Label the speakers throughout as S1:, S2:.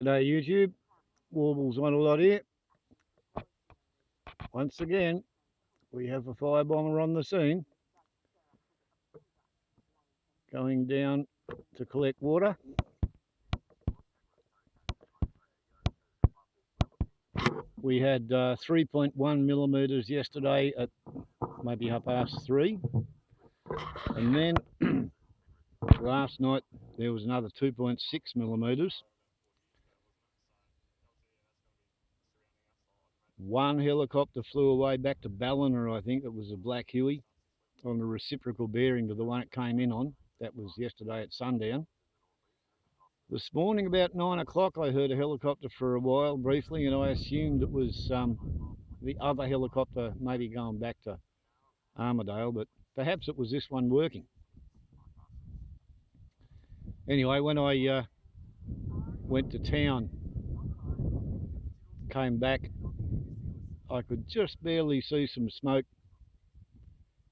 S1: G'day YouTube, Warbles on a lot here. Once again, we have a firebomber on the scene, going down to collect water. We had 3.1 millimetres yesterday at maybe 3:30, and then last night there was another 2.6 millimetres. One helicopter flew away back to Ballina, I think. It was a black Huey on a reciprocal bearing to the one it came in on. That was yesterday at sundown. This morning about 9 o'clock I heard a helicopter for a while briefly, and I assumed it was the other helicopter maybe going back to Armidale, but perhaps it was this one working. Anyway, when I went to town, came back, I could just barely see some smoke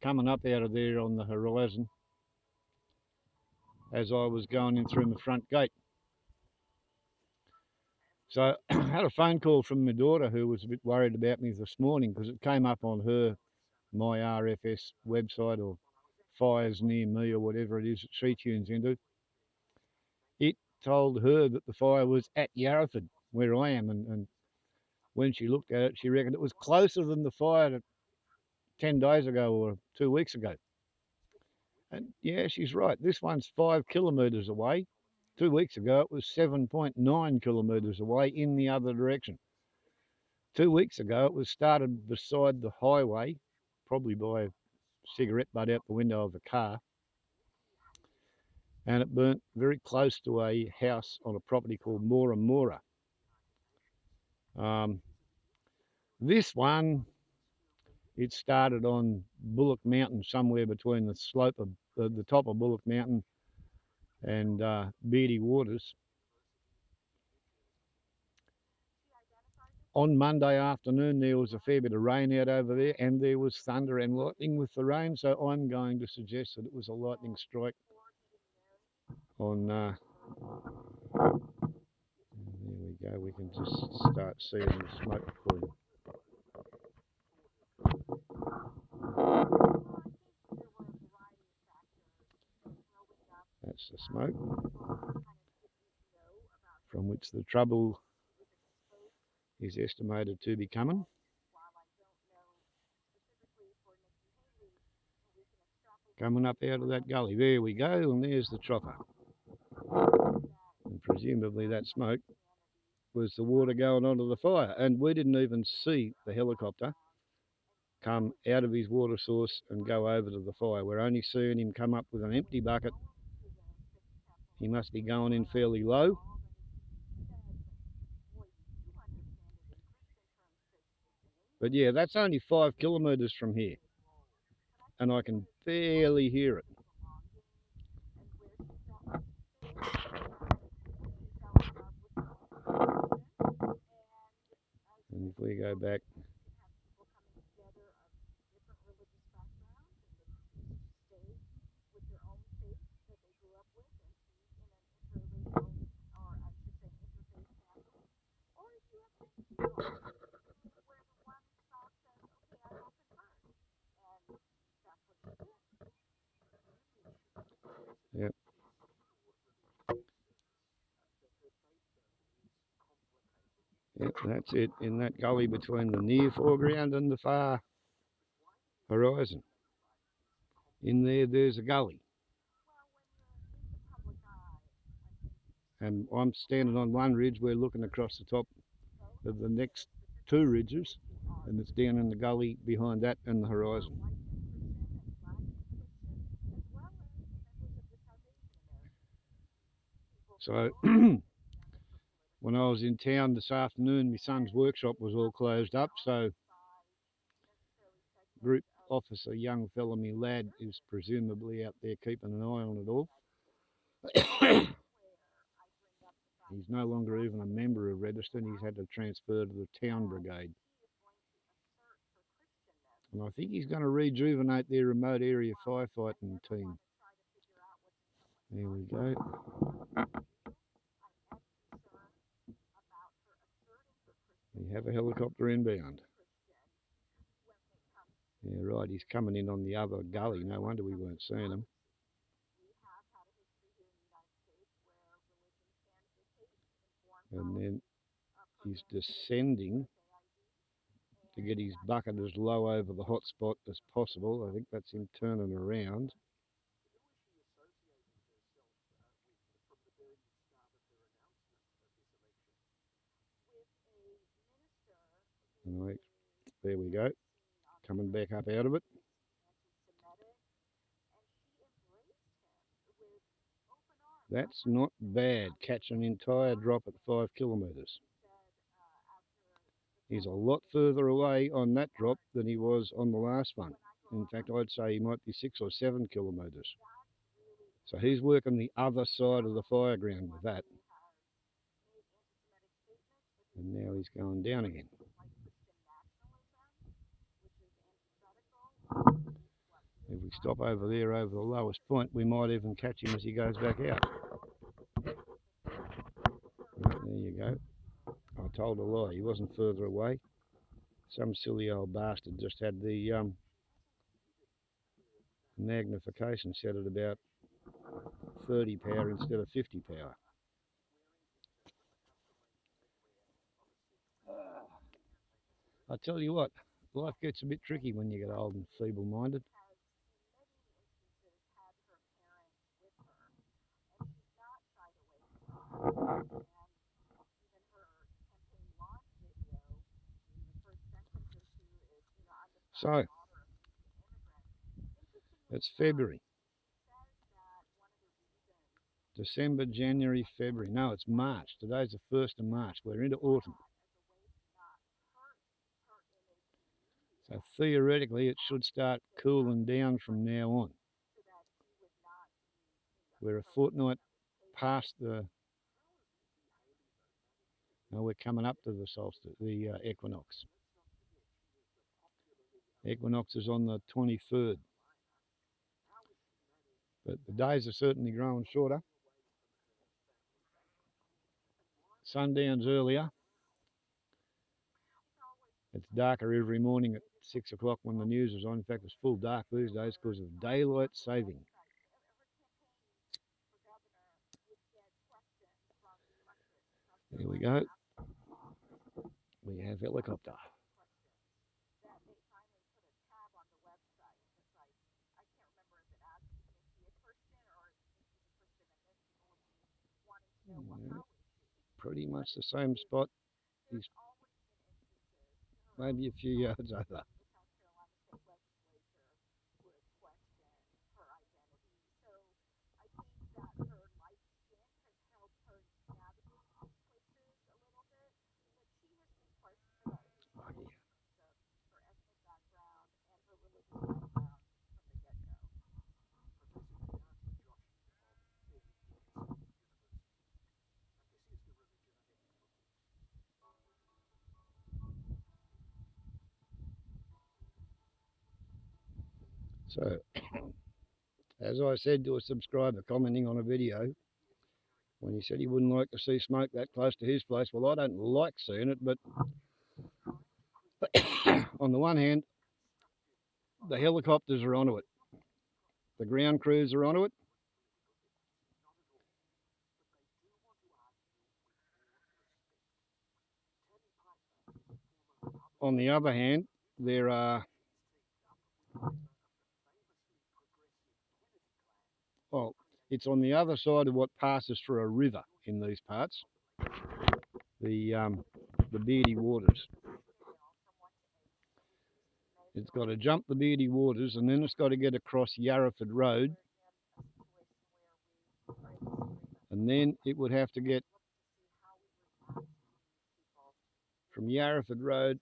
S1: coming up out of there on the horizon as I was going in through my front gate. So I had a phone call from my daughter, who was a bit worried about me this morning because it came up on her My RFS website, or Fires Near Me, or whatever it is that she tunes into. It told her that the fire was at Yarraford, where I am, and when she looked at it, she reckoned it was closer than the fire 10 days ago or 2 weeks ago. And yeah, she's right. This one's 5 kilometres away. 2 weeks ago, it was 7.9 kilometres away in the other direction. 2 weeks ago, it was started beside the highway, probably by a cigarette butt out the window of a car, and it burnt very close to a house on a property called Mora Mora. This one, it started on Bullock Mountain, somewhere between the slope of the top of Bullock Mountain and Beardy Waters. On Monday afternoon, there was a fair bit of rain out over there, and there was thunder and lightning with the rain, so I'm going to suggest that it was a lightning strike on... there we go, we can just start seeing the smoke clear. That's the smoke from which the trouble is estimated to be coming. Coming up out of that gully. There we go, and there's the chopper. And presumably that smoke was the water going onto the fire, and we didn't even see the helicopter come out of his water source and go over to the fire. We're only seeing him come up with an empty bucket. He must be going in fairly low. But yeah, that's only 5 kilometres from here, and I can barely hear it. And if we go back, yep. Yep, that's it, in that gully between the near foreground and the far horizon. In there, there's a gully. And I'm standing on one ridge, we're looking across the top of the next 2 ridges, and it's down in the gully behind that and the horizon. So when I was in town this afternoon, my son's workshop was all closed up, so Group Officer, young fella, me lad, is presumably out there keeping an eye on it all. He's no longer even a member of Rediston. He's had to transfer to the town brigade. And I think he's going to rejuvenate their remote area firefighting team. There we go. We have a helicopter inbound. Yeah, right, he's coming in on the other gully. No wonder we weren't seeing him. And then he's descending to get his bucket as low over the hot spot as possible. I think that's him turning around. And there we go, coming back up out of it. That's not bad, catch an entire drop at 5 kilometres. He's a lot further away on that drop than he was on the last one. In fact, I'd say he might be 6 or 7 kilometres. So he's working the other side of the fire ground with that. And now he's going down again. If we stop over there over the lowest point, we might even catch him as he goes back out. Right, there you go. I told a lie, he wasn't further away. Some silly old bastard just had the magnification set at about 30 power instead of 50 power. I tell you what, life gets a bit tricky when you get old and feeble-minded. So, it's February. December, January, February. No, it's March. Today's the 1st of March. We're into autumn. So theoretically, it should start cooling down from now on. We're a fortnight past the... No, we're coming up to the solstice, the equinox. Equinox is on the 23rd. But the days are certainly growing shorter. Sundown's earlier. It's darker every morning at 6 o'clock when the news is on. In fact, it's full dark these days because of daylight saving. There we go. We have helicopter. Yeah, pretty much the same spot. He's maybe a few yards over. So, as I said to a subscriber commenting on a video, when he said he wouldn't like to see smoke that close to his place, well, I don't like seeing it, but on the one hand, the helicopters are onto it. The ground crews are onto it. On the other hand, there are, well, it's on the other side of what passes for a river in these parts, the Beardy Waters. It's got to jump the Beardy Waters and then it's got to get across Yarraford Road, and then it would have to get from Yarraford Road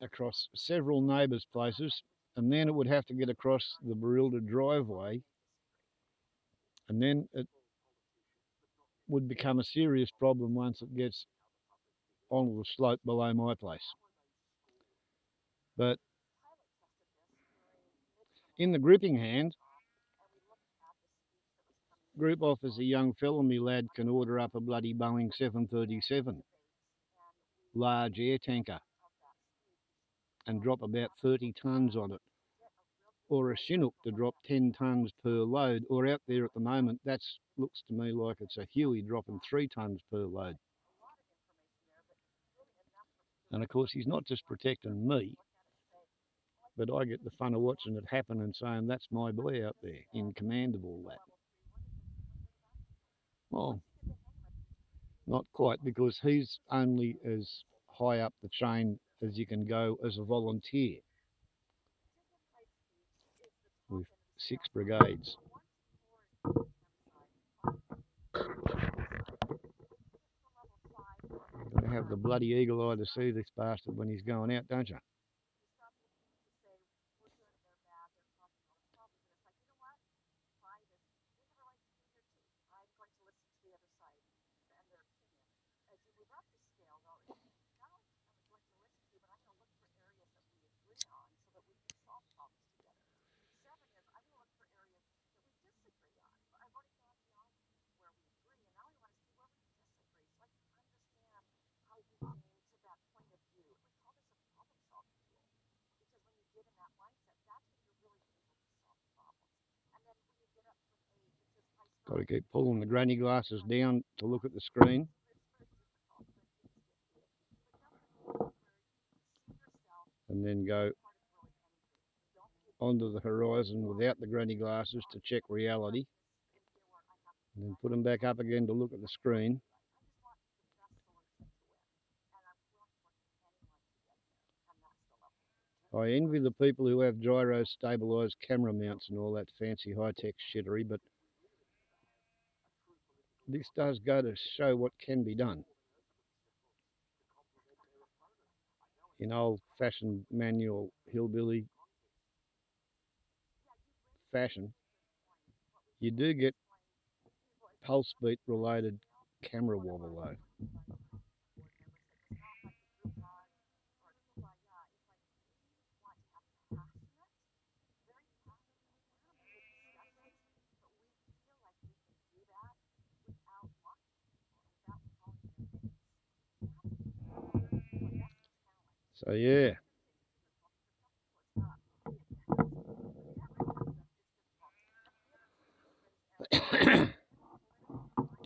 S1: across several neighbours' places, and then it would have to get across the Barilda driveway, and then it would become a serious problem once it gets onto the slope below my place. But in the gripping hand, group officer young fellow, me lad, can order up a bloody Boeing 737 large air tanker and drop about 30 tonnes on it, or a Chinook to drop 10 tonnes per load, or out there at the moment, that looks to me like it's a Huey dropping 3 tonnes per load. And of course, he's not just protecting me, but I get the fun of watching it happen and saying, that's my boy out there in command of all that. Well, not quite, because he's only as high up the chain as you can go as a volunteer with 6 brigades. Got to have the bloody eagle eye to see this bastard when he's going out, don't you? Got to keep pulling the granny glasses down to look at the screen. And then go onto the horizon without the granny glasses to check reality. And then put them back up again to look at the screen. I envy the people who have gyro stabilised camera mounts and all that fancy high-tech shittery, but this does go to show what can be done. In old-fashioned manual hillbilly fashion, you do get pulse beat related camera wobble though. So yeah.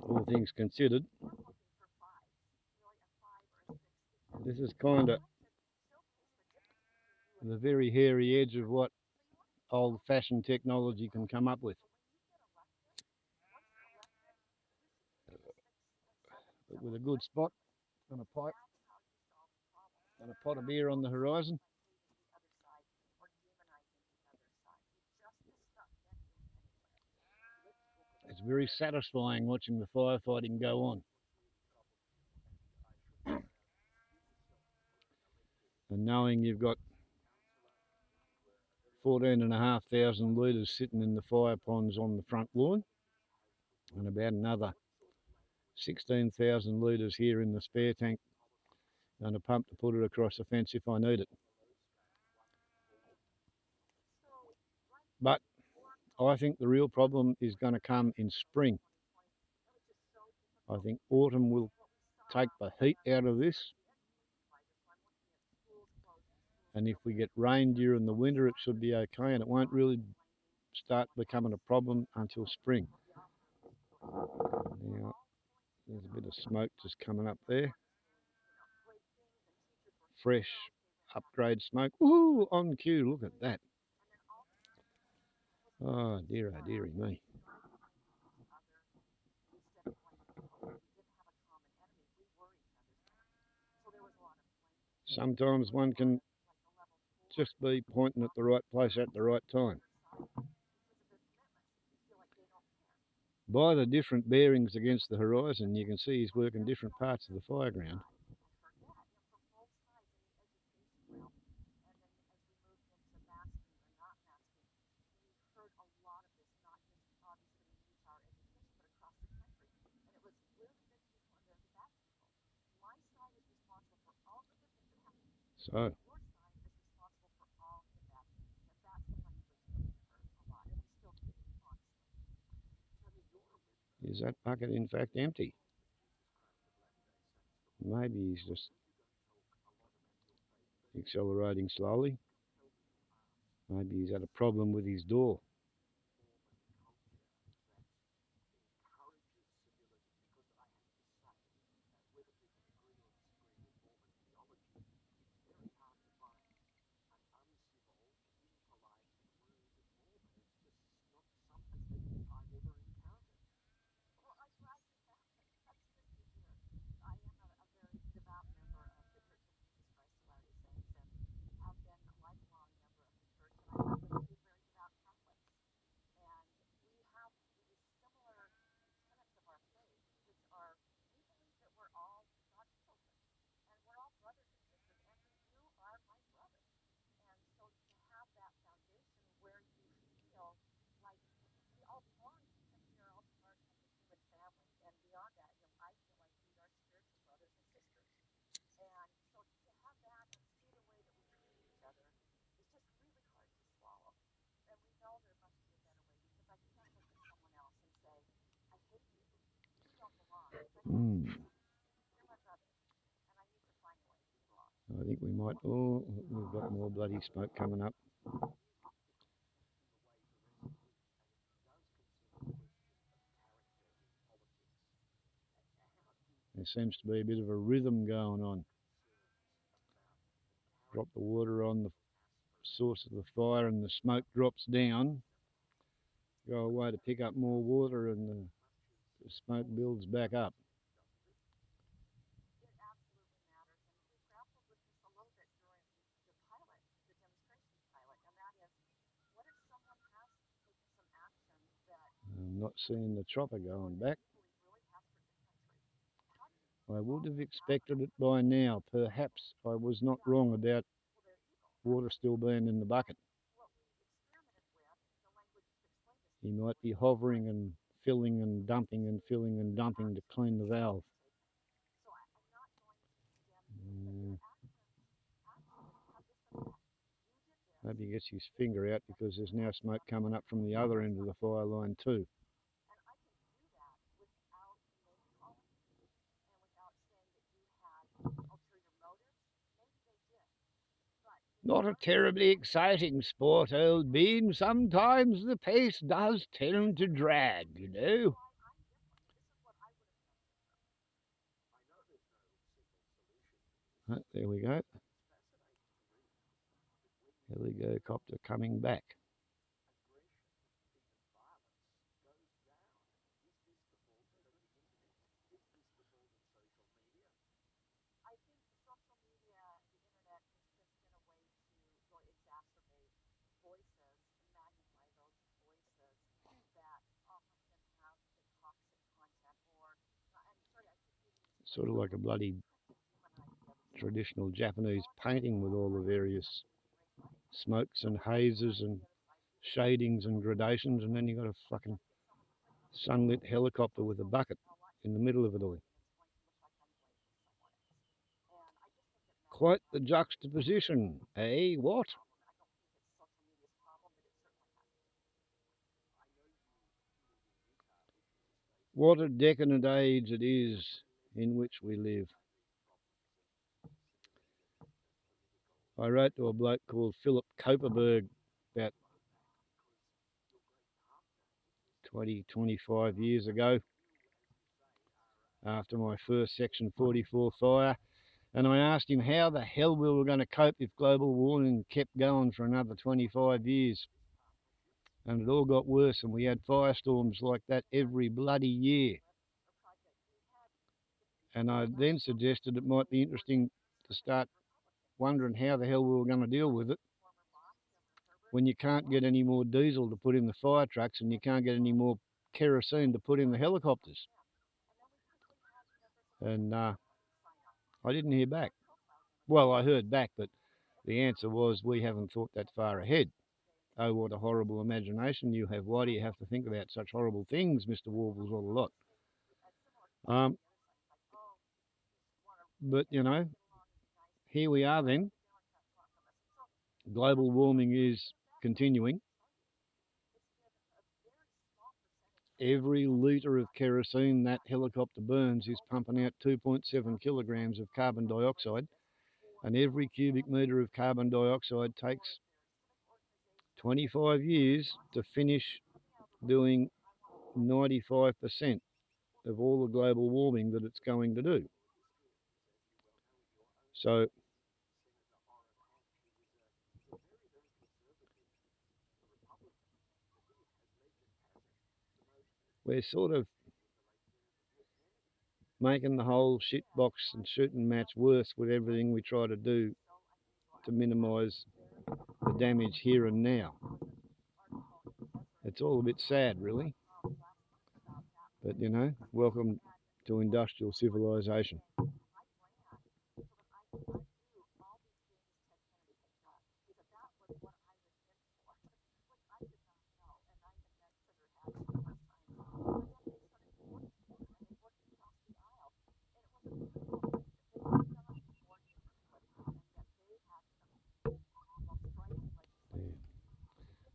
S1: All things considered, this is kind of the very hairy edge of what old-fashioned technology can come up with. But with a good spot and a pipe and a pot of beer on the horizon, it's very satisfying watching the firefighting go on. And knowing you've got 14,500 litres sitting in the fire ponds on the front lawn, and about another 16,000 litres here in the spare tank, and a pump to put it across the fence if I need it. But I think the real problem is going to come in spring. I think autumn will take the heat out of this. And if we get rain during the winter, it should be okay, and it won't really start becoming a problem until spring. Now, there's a bit of smoke just coming up there. Fresh upgrade smoke. Ooh, on cue, look at that. Oh, dearie me. Sometimes one can just be pointing at the right place at the right time. By the different bearings against the horizon, you can see he's working different parts of the fireground. So, is that bucket in fact empty? Maybe he's just accelerating slowly. Maybe he's had a problem with his door. Mm. I think we might. Oh, we've got more bloody smoke coming up. There seems to be a bit of a rhythm going on. Drop the water on the source of the fire and the smoke drops down. Go away to pick up more water and the smoke builds back up. I'm not seeing the chopper going back. I would have expected it by now. Perhaps I was not wrong about water still being in the bucket. He might be hovering and filling and dumping and filling and dumping to clean the valve. Maybe he gets his finger out because there's now smoke coming up from the other end of the fire line too. Not a terribly exciting sport, old bean. Sometimes the pace does tend to drag, you know. There we go. Helicopter coming back. Sort of like a bloody traditional Japanese painting with all the various smokes and hazes and shadings and gradations, and then you got a fucking sunlit helicopter with a bucket in the middle of it all. Quite the juxtaposition, eh? What? What a decadent age it is in which we live. I wrote to a bloke called Philip Koperberg about 20, 25 years ago after my first Section 44 fire, and I asked him how the hell we were going to cope if global warming kept going for another 25 years. And it all got worse, and we had firestorms like that every bloody year. And I then suggested it might be interesting to start wondering how the hell we were going to deal with it when you can't get any more diesel to put in the fire trucks and you can't get any more kerosene to put in the helicopters. And I didn't hear back. Well, I heard back, but the answer was, we haven't thought that far ahead. Oh, what a horrible imagination you have. Why do you have to think about such horrible things, Mr. Warbles, all a lot? But, you know, here we are then. Global warming is continuing. Every litre of kerosene that helicopter burns is pumping out 2.7 kilograms of carbon dioxide. And every cubic metre of carbon dioxide takes 25 years to finish doing 95% of all the global warming that it's going to do. So we're sort of making the whole shit box and shooting match worse with everything we try to do to minimise the damage here and now. It's all a bit sad, really. But, you know, welcome to industrial civilization. Yeah.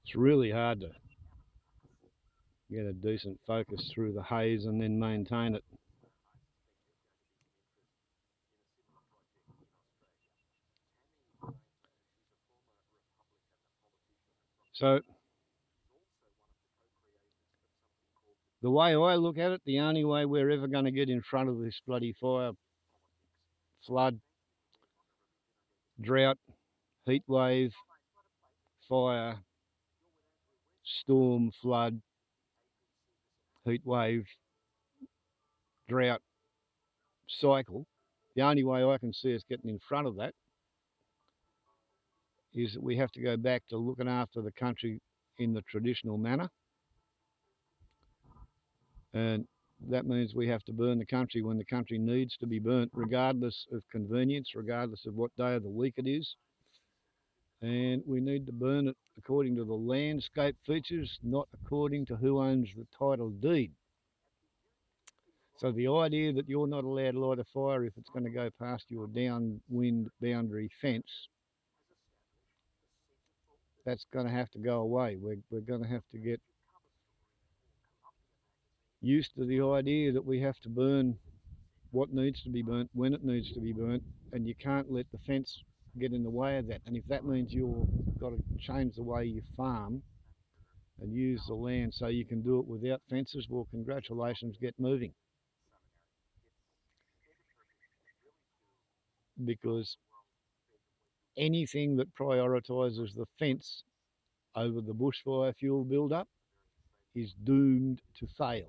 S1: It's really hard to get a decent focus through the haze and then maintain it. So the way I look at it, the only way we're ever going to get in front of this bloody fire, flood, drought, heat wave, fire, storm, flood, heat wave, drought cycle, the only way I can see us getting in front of that is that we have to go back to looking after the country in the traditional manner. And that means we have to burn the country when the country needs to be burnt, regardless of convenience, regardless of what day of the week it is. And we need to burn it according to the landscape features, not according to who owns the title deed. So the idea that you're not allowed to light a fire if it's going to go past your downwind boundary fence, that's going to have to go away. We're going to have to get used to the idea that we have to burn what needs to be burnt, when it needs to be burnt, and you can't let the fence get in the way of that. And if that means you've got to change the way you farm and use the land so you can do it without fences, well, congratulations, get moving. Because anything that prioritises the fence over the bushfire fuel build-up is doomed to fail.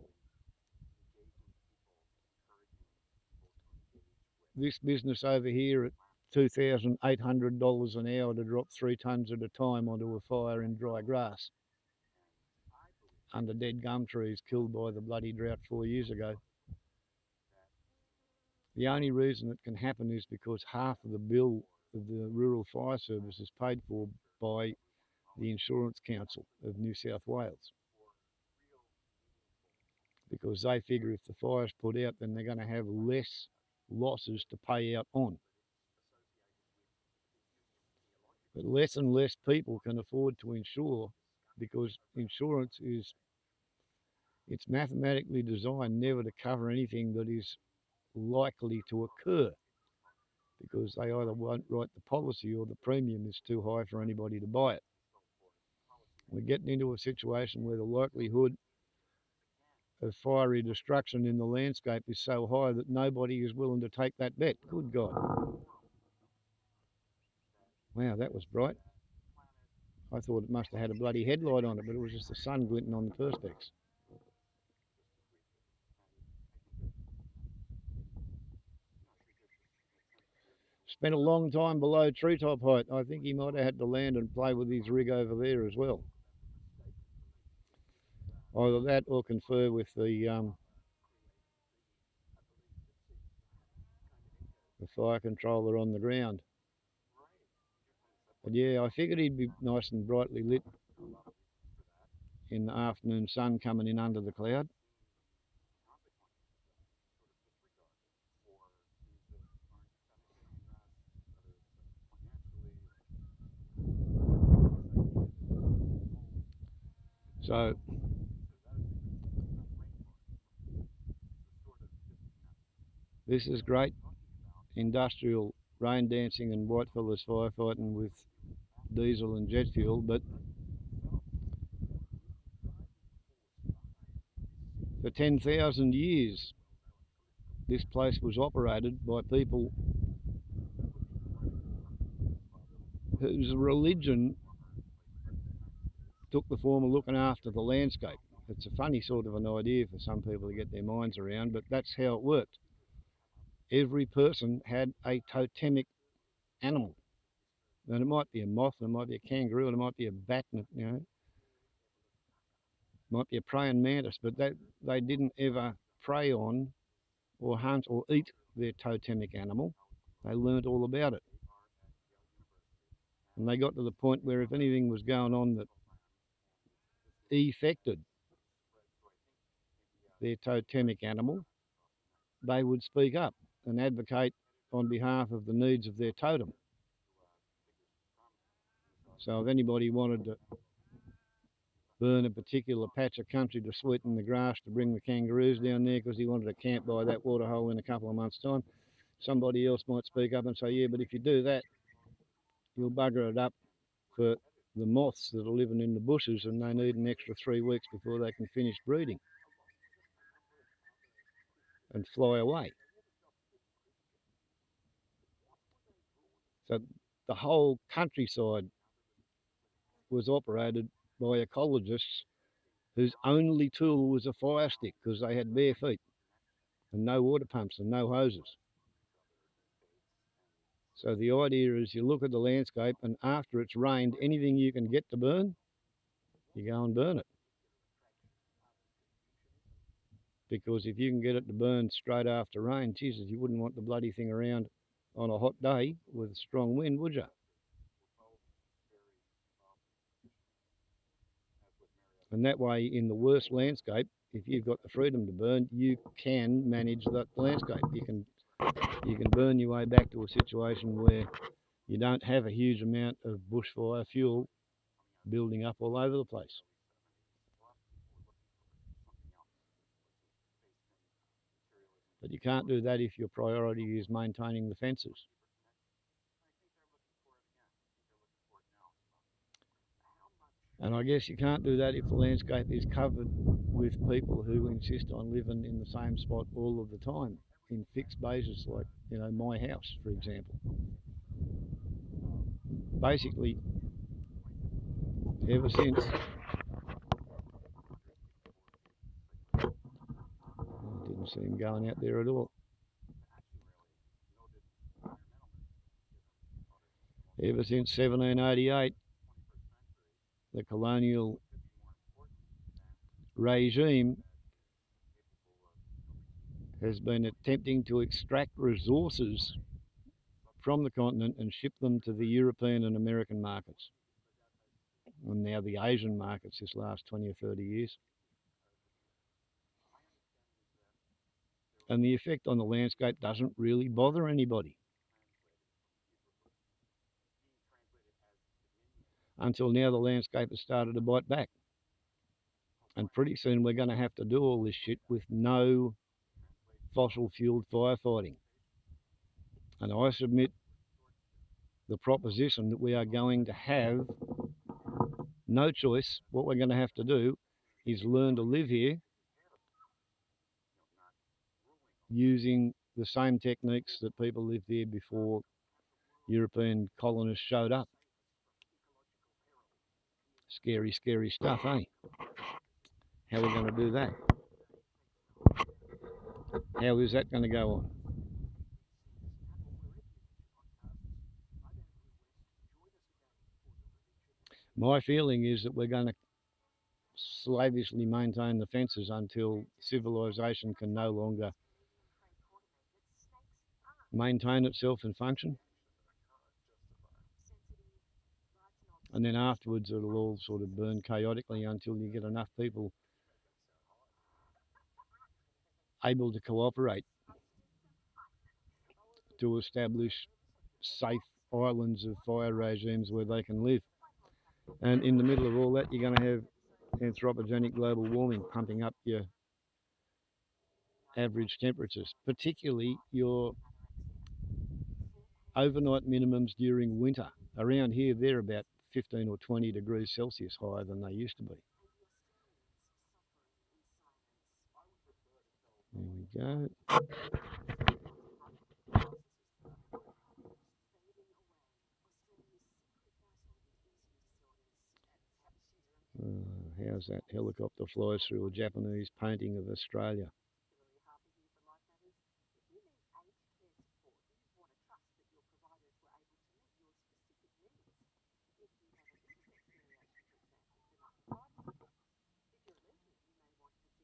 S1: This business over here at $2,800 an hour to drop 3 tonnes at a time onto a fire in dry grass under dead gum trees killed by the bloody drought 4 years ago. The only reason it can happen is because half of the bill of the Rural Fire Service is paid for by the Insurance Council of New South Wales. Because they figure if the fire's put out, then they're going to have less losses to pay out on. But less and less people can afford to insure because insurance is, it's mathematically designed never to cover anything that is likely to occur, because they either won't write the policy or the premium is too high for anybody to buy it. We're getting into a situation where the likelihood of fiery destruction in the landscape is so high that nobody is willing to take that bet. Good God. Wow, that was bright. I thought it must have had a bloody headlight on it, but it was just the sun glinting on the perspex. Spent a long time below treetop height. I think he might have had to land and play with his rig over there as well. Either that or confer with the fire controller on the ground. But yeah, I figured he'd be nice and brightly lit in the afternoon sun coming in under the cloud. So this is great industrial rain dancing and whitefellas firefighting with diesel and jet fuel, but for 10,000 years this place was operated by people whose religion took the form of looking after the landscape. It's a funny sort of an idea for some people to get their minds around, but that's how it worked. Every person had a totemic animal. And it might be a moth, it might be a kangaroo, and it might be a bat, it might be a praying mantis, but they didn't ever prey on or hunt or eat their totemic animal. They learnt all about it. And they got to the point where if anything was going on that affected their totemic animal, they would speak up and advocate on behalf of the needs of their totem. So if anybody wanted to burn a particular patch of country to sweeten the grass to bring the kangaroos down there because he wanted to camp by that waterhole in a couple of months' time, somebody else might speak up and say, yeah, but if you do that, you'll bugger it up for the moths that are living in the bushes and they need an extra 3 weeks before they can finish breeding and fly away. So the whole countryside was operated by ecologists whose only tool was a fire stick because they had bare feet and no water pumps and no hoses. So the idea is you look at the landscape and after it's rained, anything you can get to burn, you go and burn it. Because if you can get it to burn straight after rain, Jesus, you wouldn't want the bloody thing around on a hot day with strong wind, would you? And that way, in the worst landscape, if you've got the freedom to burn, you can manage that landscape. You can burn your way back to a situation where you don't have a huge amount of bushfire fuel building up all over the place. But you can't do that if your priority is maintaining the fences. And I guess you can't do that if the landscape is covered with people who insist on living in the same spot all of the time in fixed bases, like, my house, for example. Basically, ever since I didn't see him going out there at all. Ever since 1788, the colonial regime has been attempting to extract resources from the continent and ship them to the European and American markets, and now the Asian markets this last 20 or 30 years. And the effect on the landscape doesn't really bother anybody. Until now, the landscape has started to bite back. And pretty soon we're going to have to do all this shit with no fossil fueled firefighting. And I submit the proposition that we are going to have no choice. What we're going to have to do is learn to live here using the same techniques that people lived here before European colonists showed up. Scary, scary stuff, eh? How are we going to do that? How is that going to go on? My feeling is that we're going to slavishly maintain the fences until civilization can no longer maintain itself and function. And then afterwards it'll all sort of burn chaotically until you get enough people able to cooperate to establish safe islands of fire regimes where they can live. And in the middle of all that, you're going to have anthropogenic global warming pumping up your average temperatures, particularly your overnight minimums during winter. Around here, they're about 15 or 20 degrees Celsius higher than they used to be. There we go. How's that helicopter flies through a Japanese painting of Australia?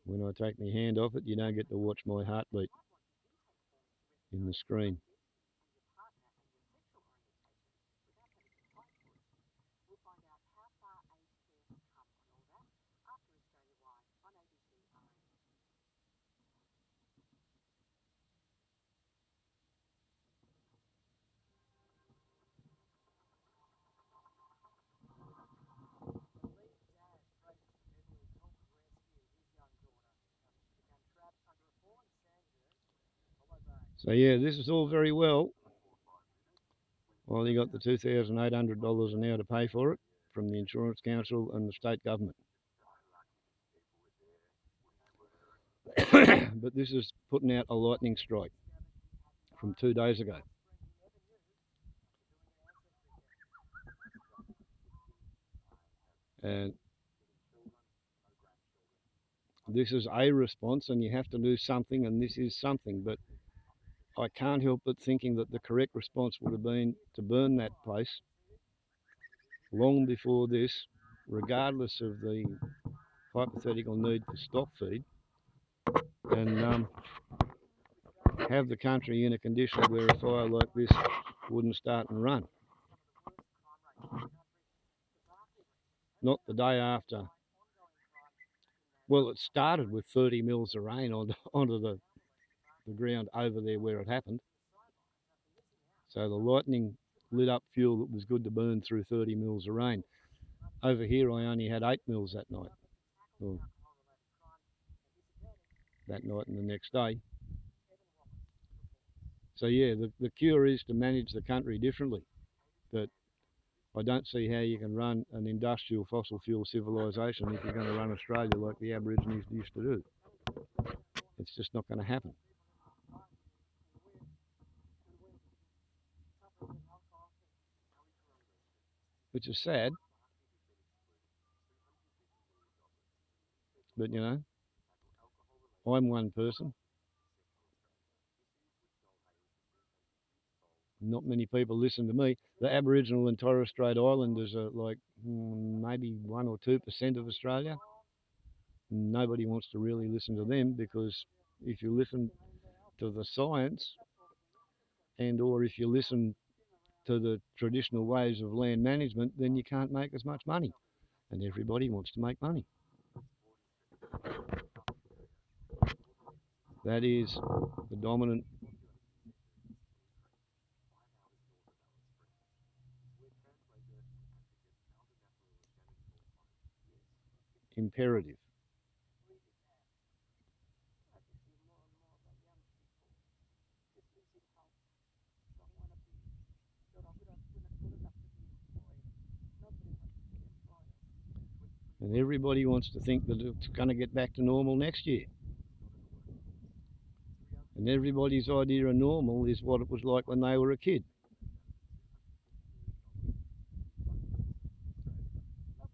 S1: When I take my hand off it, you don't get to watch my heartbeat in the screen. So yeah, this is all very well. Well, you got the $2,800 an hour to pay for it from the Insurance Council and the state government. But this is putting out a lightning strike from 2 days ago. And this is a response, and you have to do something, and this is something. But I can't help but thinking that the correct response would have been to burn that place long before this, regardless of the hypothetical need for stock feed, and have the country in a condition where a fire like this wouldn't start and run. Not the day after. Well, it started with 30 mils of rain onto the ground over there where it happened. So the lightning lit up fuel that was good to burn through 30 mils of rain. Over here, I only had 8 mils that night. Well, that night and the next day. So yeah, the cure is to manage the country differently. But I don't see how you can run an industrial fossil fuel civilization if you're going to run Australia like the Aborigines used to do. It's just not going to happen. Which is sad. But you know, I'm one person. Not many people listen to me. The Aboriginal and Torres Strait Islanders are like maybe 1 or 2% of Australia. Nobody wants to really listen to them because if you listen to the science and or if you listen to the traditional ways of land management, then you can't make as much money. And everybody wants to make money. That is the dominant imperative. And everybody wants to think that it's going to get back to normal next year. And everybody's idea of normal is what it was like when they were a kid.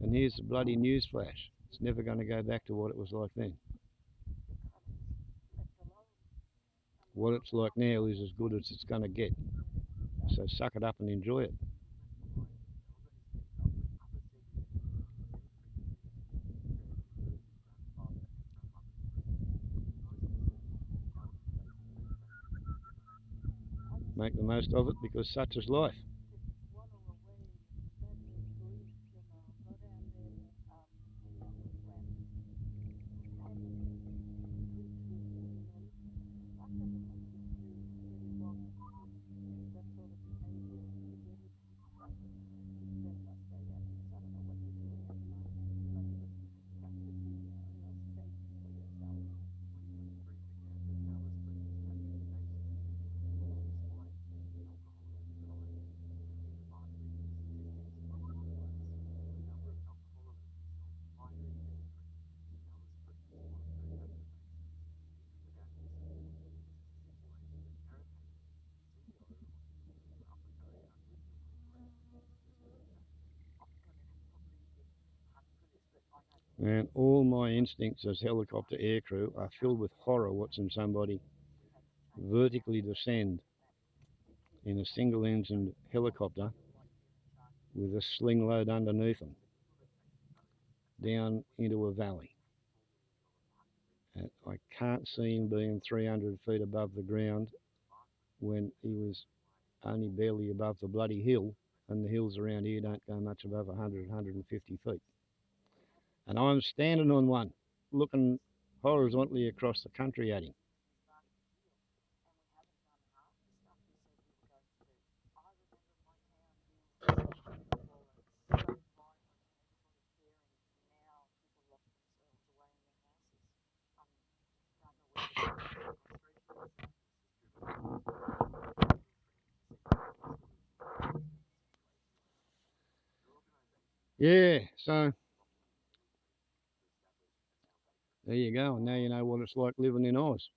S1: And here's the bloody news flash. It's never going to go back to what it was like then. What it's like now is as good as it's going to get. So suck it up and enjoy it. Make the most of it because such is life. And all my instincts as helicopter aircrew are filled with horror watching somebody vertically descend in a single-engined helicopter with a sling load underneath them down into a valley. And I can't see him being 300 feet above the ground when he was only barely above the bloody hill, and the hills around here don't go much above 100, 150 feet. And I'm standing on one, looking horizontally across the country at him. Yeah, so there you go. And now you know what it's like living in Oz.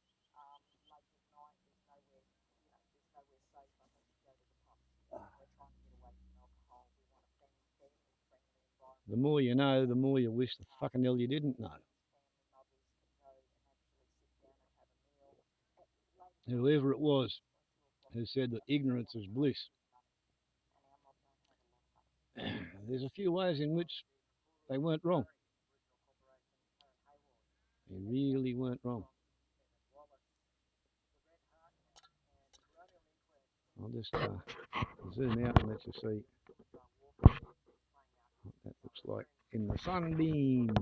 S1: The more you know, the more you wish the fucking hell you didn't know. Whoever it was who said that ignorance is bliss. There's a few ways in which they weren't wrong. They really weren't wrong. I'll just zoom out and let you see what that looks like in the sunbeam.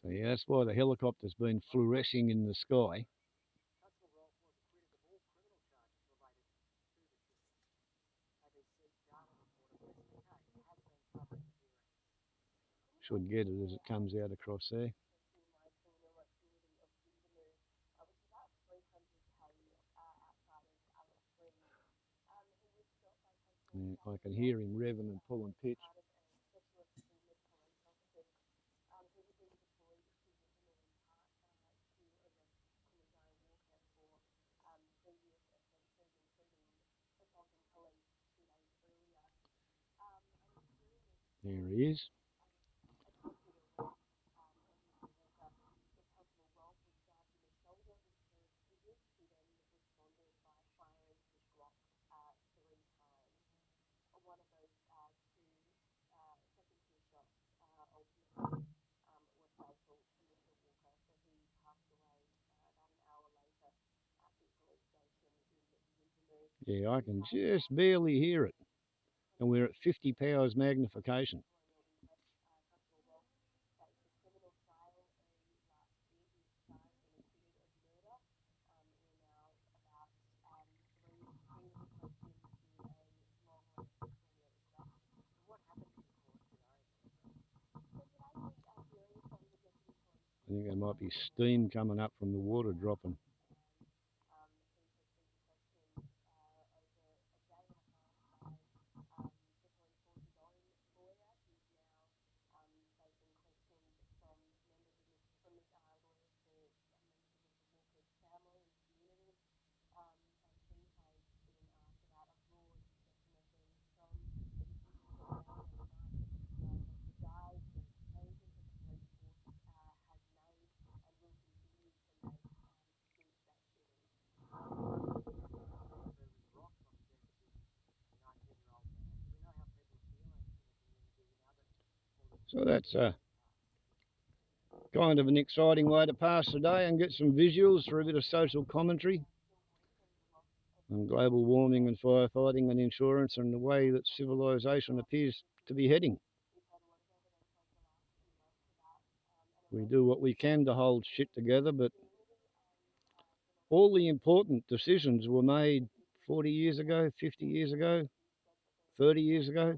S1: So yeah, that's why the helicopter's been fluorescing in the sky. Should get it as it comes out across there. And I can hear him revving and pulling pitch. There he is. Yeah, I can just barely hear it. And we're at 50 powers magnification. I think there might be steam coming up from the water dropping. So that's kind of an exciting way to pass the day and get some visuals for a bit of social commentary on global warming and firefighting and insurance and the way that civilization appears to be heading. We do what we can to hold shit together, but all the important decisions were made 40 years ago, 50 years ago, 30 years ago.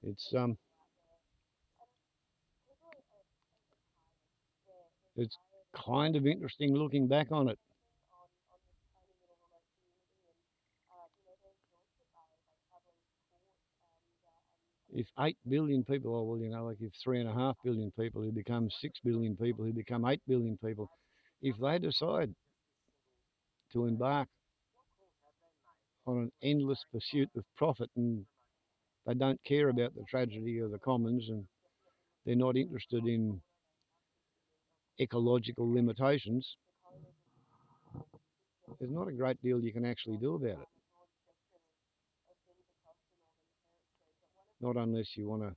S1: It's kind of interesting looking back on it. If 8 billion people, oh, well, you know, like if 3.5 billion people who become 6 billion people who become 8 billion people, if they decide to embark on an endless pursuit of profit and they don't care about the tragedy of the commons and they're not interested in ecological limitations, there's not a great deal you can actually do about it. Not unless you want to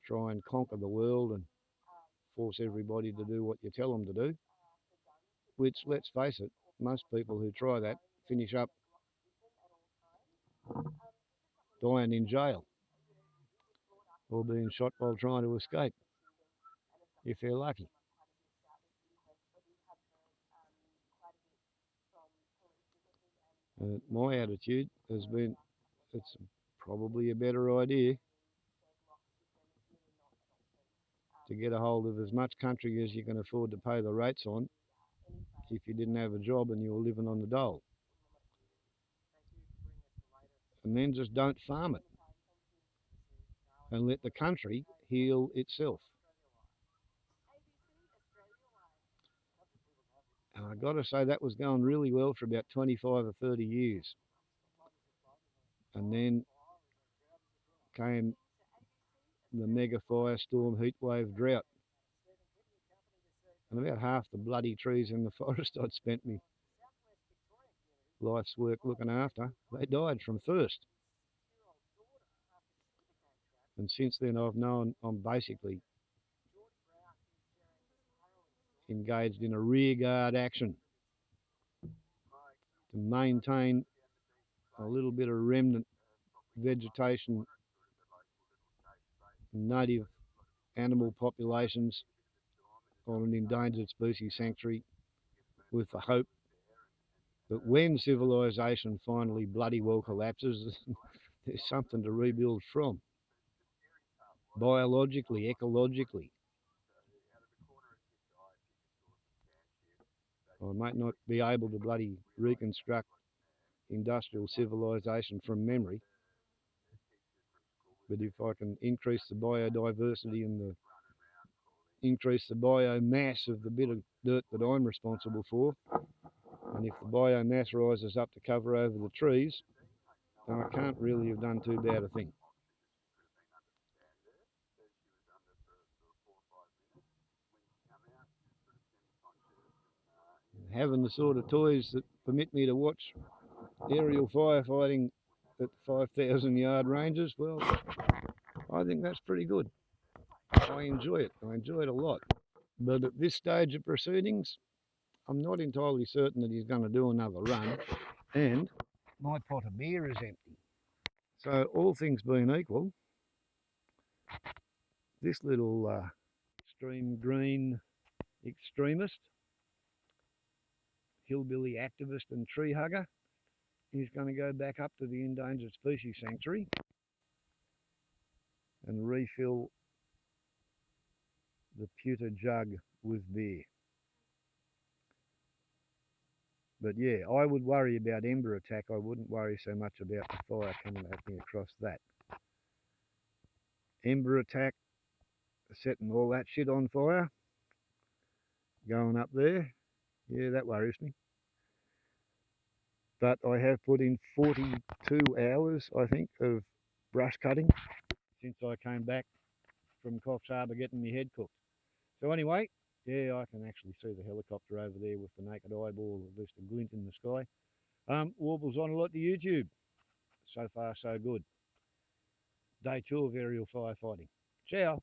S1: try and conquer the world and force everybody to do what you tell them to do, which, let's face it, most people who try that finish up dying in jail or being shot while trying to escape, if they're lucky. My attitude has been it's probably a better idea to get a hold of as much country as you can afford to pay the rates on if you didn't have a job and you were living on the dole. And then just don't farm it and let the country heal itself. And I've got to say that was going really well for about 25 or 30 years. And then came the mega firestorm heatwave drought. And about half the bloody trees in the forest I'd spent my life's work looking after, they died from thirst. And since then I've known I'm basically engaged in a rearguard action to maintain a little bit of remnant vegetation, native animal populations on an endangered species sanctuary, with the hope that when civilization finally bloody well collapses, there's something to rebuild from, biologically, ecologically. I might not be able to bloody reconstruct industrial civilization from memory, but if I can increase the biodiversity and increase the biomass of the bit of dirt that I'm responsible for, and if the biomass rises up to cover over the trees, then I can't really have done too bad a thing. Having the sort of toys that permit me to watch aerial firefighting at 5,000 yard ranges, well, I think that's pretty good. I enjoy it. I enjoy it a lot. But at this stage of proceedings, I'm not entirely certain that he's going to do another run, and my pot of beer is empty. So all things being equal, this little extreme green extremist, hillbilly activist and tree hugger is going to go back up to the endangered species sanctuary and refill the pewter jug with beer. But yeah, I would worry about ember attack. I wouldn't worry so much about the fire coming at me across that. Ember attack, setting all that shit on fire, going up there, yeah, that worries me. But I have put in 42 hours, I think, of brush cutting since I came back from Coffs Harbour getting my head cooked. So anyway, yeah, I can actually see the helicopter over there with the naked eyeball, at least a glint in the sky. Warbles on a lot to YouTube. So far, so good. Day 2 of aerial firefighting. Ciao.